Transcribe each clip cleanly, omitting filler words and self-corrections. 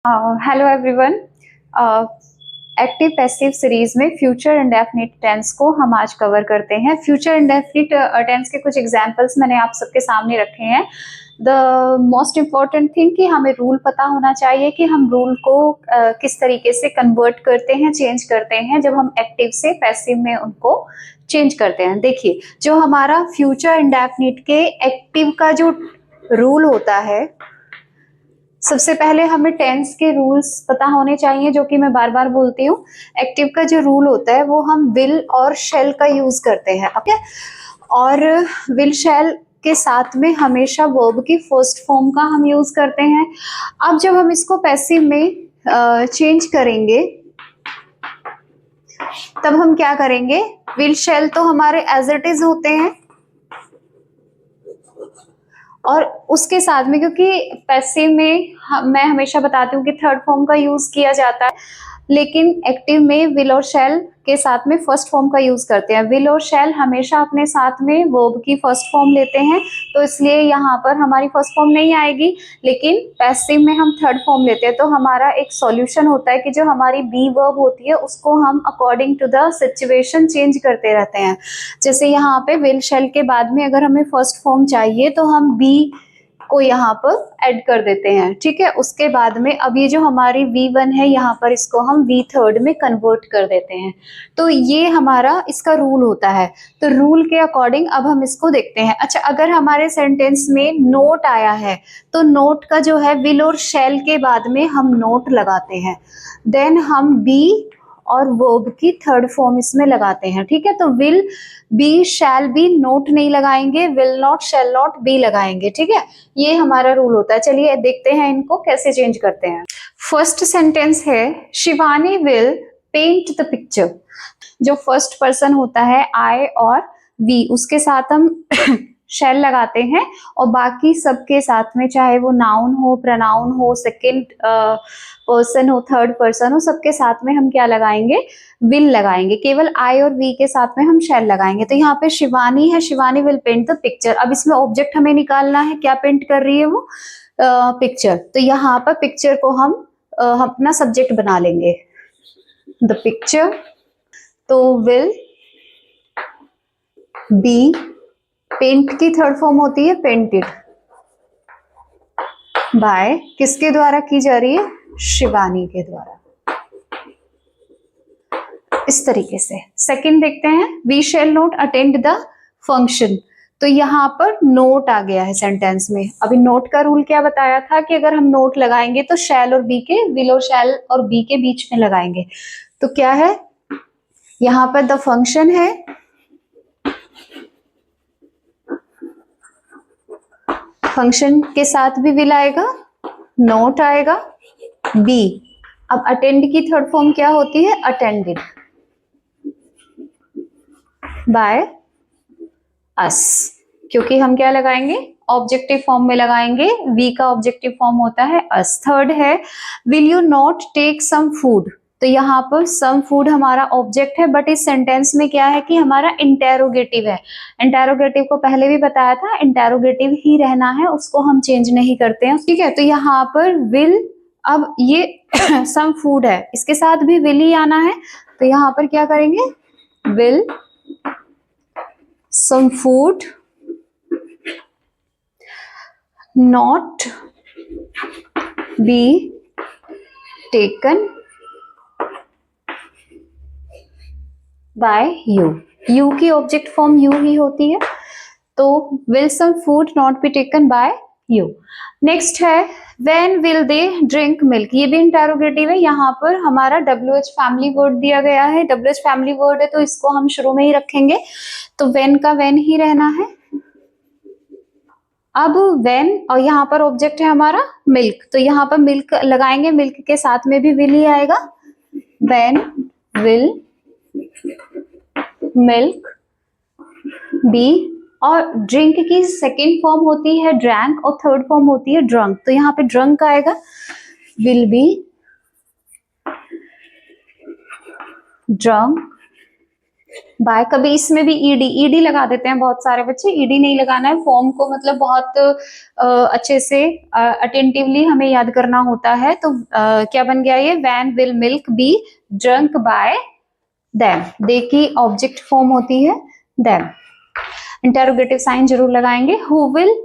Hello everyone. Active passive series में future indefinite tense को हम आज कवर करते हैं। फ्यूचर इंडेफिनिट टेंस के कुछ एग्जांपल्स मैंने आप सबके सामने रखे हैं। द मोस्ट इम्पॉर्टेंट थिंग कि हमें रूल पता होना चाहिए कि हम रूल को किस तरीके से कन्वर्ट करते हैं, चेंज करते हैं जब हम एक्टिव से पैसिव में उनको चेंज करते हैं। देखिए, जो हमारा फ्यूचर इंडेफिनिट के एक्टिव का जो रूल होता है, सबसे पहले हमें टेंस के रूल्स पता होने चाहिए, जो कि मैं बार बार बोलती हूँ। एक्टिव का जो रूल होता है वो हम विल और शेल का यूज करते हैं, ओके। और विल शेल के साथ में हमेशा वर्ब की फर्स्ट फॉर्म का हम यूज करते हैं। अब जब हम इसको पैसिव में चेंज करेंगे तब हम क्या करेंगे, विल शेल तो हमारे एज इट इज होते हैं और उसके साथ में, क्योंकि पैसिव में मैं हमेशा बताती हूँ कि थर्ड फॉर्म का यूज किया जाता है, लेकिन एक्टिव में विल और शैल के साथ में फर्स्ट फॉर्म का यूज करते हैं। विल और शैल हमेशा अपने साथ में वर्ब की फर्स्ट फॉर्म लेते हैं, तो इसलिए यहाँ पर हमारी फर्स्ट फॉर्म नहीं आएगी, लेकिन पैसिव में हम थर्ड फॉर्म लेते हैं। तो हमारा एक सॉल्यूशन होता है कि जो हमारी बी वर्ब होती है उसको हम according to the situation change करते रहते हैं। जैसे यहाँ पे विल शैल के बाद में अगर हमें फर्स्ट फॉर्म चाहिए तो हम बी को यहाँ पर ऐड कर देते हैं, ठीक है। उसके बाद में अब ये जो हमारी V1 है यहाँ पर इसको हम V3 में कन्वर्ट कर देते हैं। तो ये हमारा इसका रूल होता है। तो रूल के अकॉर्डिंग अब हम इसको देखते हैं। अच्छा, अगर हमारे सेंटेंस में नोट आया है तो नोट का जो है विल और शैल के बाद में हम नोट लगाते हैं, देन हम बी और वर्ब की थर्ड फॉर्म इसमें लगाते हैं, ठीक है। तो will be, shall be, not नहीं लगाएंगे, will not, shall not, be लगाएंगे, ठीक है। ये हमारा रूल होता है। चलिए देखते हैं इनको कैसे चेंज करते हैं। फर्स्ट सेंटेंस है Shivani will paint the picture. जो फर्स्ट पर्सन होता है आई और वी, उसके साथ हम शैल लगाते हैं और बाकी सबके साथ में, चाहे वो नाउन हो, प्रनाउन हो, सेकंड पर्सन हो, थर्ड पर्सन हो, सबके साथ में हम क्या लगाएंगे, विल लगाएंगे। केवल आई और वी के साथ में हम शैल लगाएंगे। तो यहाँ पे शिवानी है, Shivani will paint the picture. अब इसमें ऑब्जेक्ट हमें निकालना है, क्या पेंट कर रही है वो, पिक्चर। तो यहाँ पर पिक्चर को हम अपना सब्जेक्ट बना लेंगे, द पिक्चर। तो विल बी, पेंट की थर्ड फॉर्म होती है पेंटेड, बाय किसके द्वारा की जा रही है, शिवानी के द्वारा। इस तरीके से सेकंड देखते हैं, we shall not attend the function. तो यहाँ पर नोट आ गया है सेंटेंस में। अभी नोट का रूल क्या बताया था कि अगर हम नोट लगाएंगे तो शैल और बी के, विल और शैल और बी के बीच में लगाएंगे। तो क्या है यहाँ पर, द फंक्शन है, फंक्शन के साथ भी विल आएगा, नोट आएगा, बी। अब अटेंड की थर्ड फॉर्म क्या होती है, अटेंडेड बाय अस, क्योंकि हम क्या लगाएंगे, ऑब्जेक्टिव फॉर्म में लगाएंगे। वी का ऑब्जेक्टिव फॉर्म होता है अस। थर्ड है, will you not take some food. तो यहाँ पर सम फूड हमारा ऑब्जेक्ट है, बट इस सेंटेंस में क्या है कि हमारा इंटेरोगेटिव है। इंटेरोगेटिव को पहले भी बताया था, इंटेरोगेटिव ही रहना है, उसको हम चेंज नहीं करते हैं, ठीक है। तो यहाँ पर विल, अब ये सम फूड है, इसके साथ भी विल ही आना है। तो यहाँ पर क्या करेंगे, will some food not be taken by you। you की ऑब्जेक्ट फॉर्म you ही होती है, तो will some food not be taken by you। Next है when will they drink milk। ये भी इंटेरोगेटिव है। यहाँ पर हमारा WH फैमिली वर्ड दिया गया है, WH फैमिली वर्ड है तो इसको हम शुरू में ही रखेंगे। तो when का when ही रहना है। अब when, और यहाँ पर ऑब्जेक्ट है हमारा मिल्क, तो यहाँ पर मिल्क लगाएंगे, मिल्क के साथ में भी विल ही आएगा। when will milk be, और ड्रिंक की सेकेंड फॉर्म होती है ड्रैंक और थर्ड फॉर्म होती है ड्रंक। तो यहाँ पे ड्रंक आएगा, विल बी ड्रंक बाय, कभी इसमें भी ईडी ईडी लगा देते हैं बहुत सारे बच्चे, ईडी नहीं लगाना है, फॉर्म को मतलब बहुत अच्छे से अटेंटिवली हमें याद करना होता है। तो क्या बन गया ये, when will milk be drunk by them, they की ऑब्जेक्ट फॉर्म होती है देम। इंटेरोगेटिव साइन जरूर लगाएंगे। Who will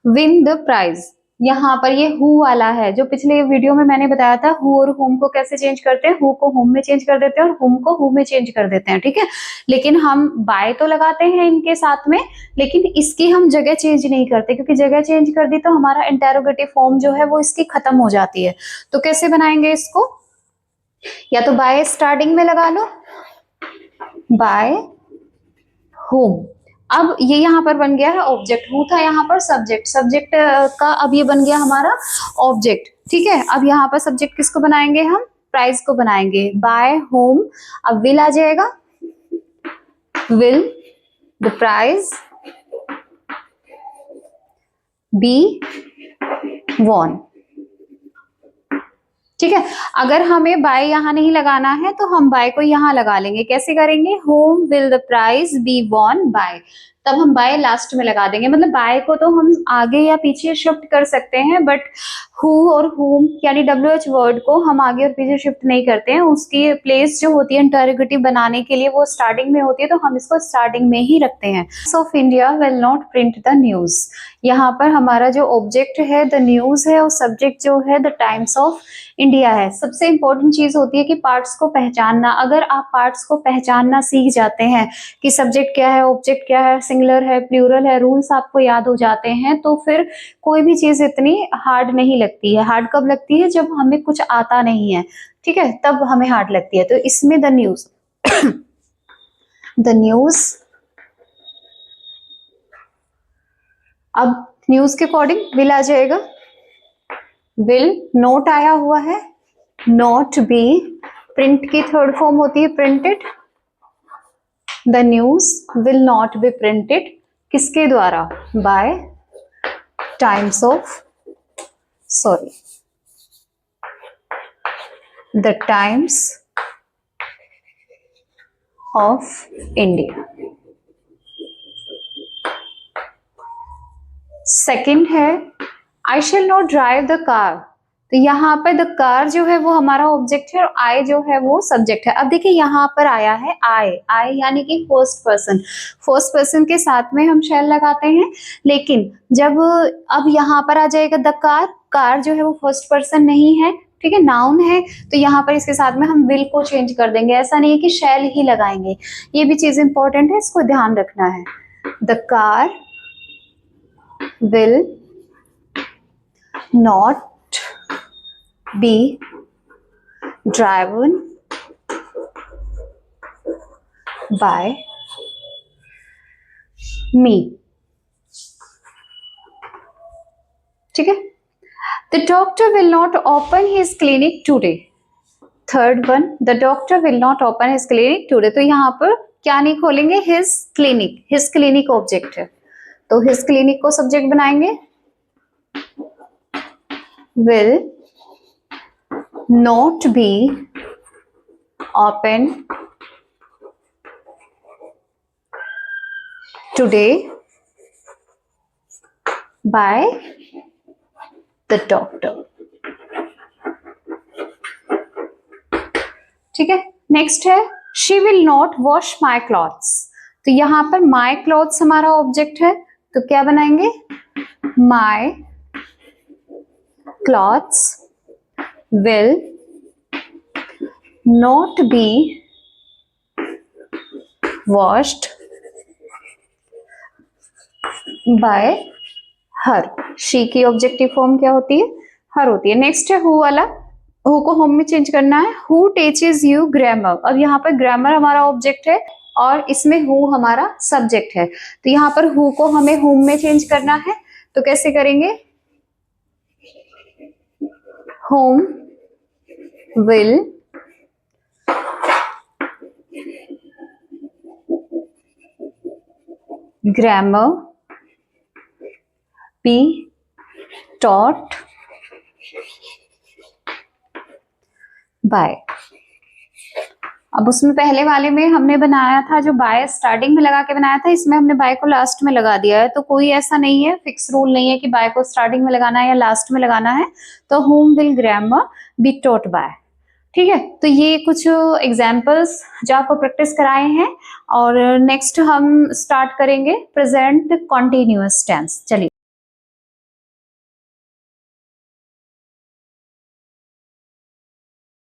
win the prize, यहाँ पर ये हु वाला है जो पिछले वीडियो में मैंने बताया था, हु और हुम को कैसे चेंज करते हैं, हु को हुम में चेंज कर देते हैं और हुम को हु में चेंज कर देते हैं, ठीक है। लेकिन हम बाय तो लगाते हैं इनके साथ में, लेकिन इसकी हम जगह चेंज नहीं करते, क्योंकि जगह चेंज कर दी तो हमारा इंटेरोगेटिव फॉर्म जो है वो इसकी खत्म हो जाती है। तो कैसे बनाएंगे इसको, या तो बाय स्टार्टिंग में लगा लो, बाय हुम। अब ये यहाँ पर बन गया है ऑब्जेक्ट, हु था यहाँ पर सब्जेक्ट, सब्जेक्ट का अब ये बन गया हमारा ऑब्जेक्ट, ठीक है। अब यहाँ पर सब्जेक्ट किसको बनाएंगे हम, प्राइज को बनाएंगे, बाय होम। अब विल आ जाएगा, will the prize be won, ठीक है। अगर हमें बाय यहां नहीं लगाना है तो हम बाय को यहां लगा लेंगे। कैसे करेंगे, whom will the prize be won by, तब हम बाय लास्ट में लगा देंगे। मतलब बाय को तो हम आगे या पीछे शिफ्ट कर सकते हैं, बट हु और हुम यानी WH वर्ड को हम आगे और पीछे शिफ्ट नहीं करते हैं। उसकी प्लेस जो होती है इंटरोगेटिव बनाने के लिए वो स्टार्टिंग में होती है, तो हम इसको स्टार्टिंग में ही रखते हैं। Of India will not print the news, यहाँ पर हमारा जो ऑब्जेक्ट है द न्यूज है और सब्जेक्ट जो है द टाइम्स ऑफ इंडिया है। सबसे इंपॉर्टेंट चीज होती है कि पार्ट्स को पहचानना। अगर आप पार्ट्स को पहचानना सीख जाते हैं कि सब्जेक्ट क्या है, ऑब्जेक्ट क्या है, सिंगुलर है, प्लूरल है, रूल्स आपको याद हो जाते हैं, तो फिर कोई भी चीज इतनी हार्ड नहीं लगती है। हार्ड कब लगती है, जब हमें कुछ आता नहीं है, ठीक है, तब हमें हार्ड लगती है। तो इसमें द न्यूज द न्यूज, अब न्यूज के अकॉर्डिंग विल आ जाएगा, विल नोट आया हुआ है, नोट बी, प्रिंट की थर्ड फॉर्म होती है printed, the news will not be printed, किसके द्वारा, by Times of, sorry the Times of India. Second है I shall not drive the car, तो यहाँ पर द कार जो है वो हमारा ऑब्जेक्ट है और आई जो है वो सब्जेक्ट है। अब देखिए यहाँ पर आया है आई, आई यानी कि फर्स्ट पर्सन, फर्स्ट पर्सन के साथ में हम शेल लगाते हैं। लेकिन जब अब यहाँ पर आ जाएगा द कार, कार जो है वो फर्स्ट पर्सन नहीं है, ठीक है, नाउन है, तो यहाँ पर इसके साथ में हम विल को चेंज कर देंगे। ऐसा नहीं है कि शेल ही लगाएंगे, ये भी चीज इंपॉर्टेंट है, इसको ध्यान रखना है। The car will not be driven by me, ठीक है। The doctor will not open his clinic today, third one, the doctor will not open his clinic today, तो यहाँ पर क्या नहीं खोलेंगे, his clinic, his clinic object है, तो his clinic को सब्जेक्ट बनाएंगे, will not be open today by the doctor, ठीक है। नेक्स्ट है she will not wash my clothes, तो यहां पर माई क्लॉथ्स हमारा ऑब्जेक्ट है, तो क्या बनाएंगे, माई clothes will not B washed bye her, she की ऑब्जेक्टिव फॉर्म क्या होती है, हर होती है। नेक्स्ट है हु वाला, हु को होम में चेंज करना है, हु टीचेस यू ग्रामर, अब यहाँ पर ग्रामर हमारा ऑब्जेक्ट है और इसमें हु हमारा सब्जेक्ट है, तो यहाँ पर हु को हमें होम में चेंज करना है, तो कैसे करेंगे, whom will grammar be taught by, अब उसमें पहले वाले में हमने बनाया था जो बाय स्टार्टिंग में लगा के बनाया था, इसमें हमने बाय को लास्ट में लगा दिया है। तो कोई ऐसा नहीं है, फिक्स रूल नहीं है कि बाय को स्टार्टिंग में लगाना है या लास्ट में लगाना है। तो whom will grandma be taught by, ठीक है। तो ये कुछ एग्जाम्पल्स जो आपको प्रैक्टिस कराए हैं, और नेक्स्ट हम स्टार्ट करेंगे प्रेजेंट कॉन्टिन्यूअस टेंस। चलिए।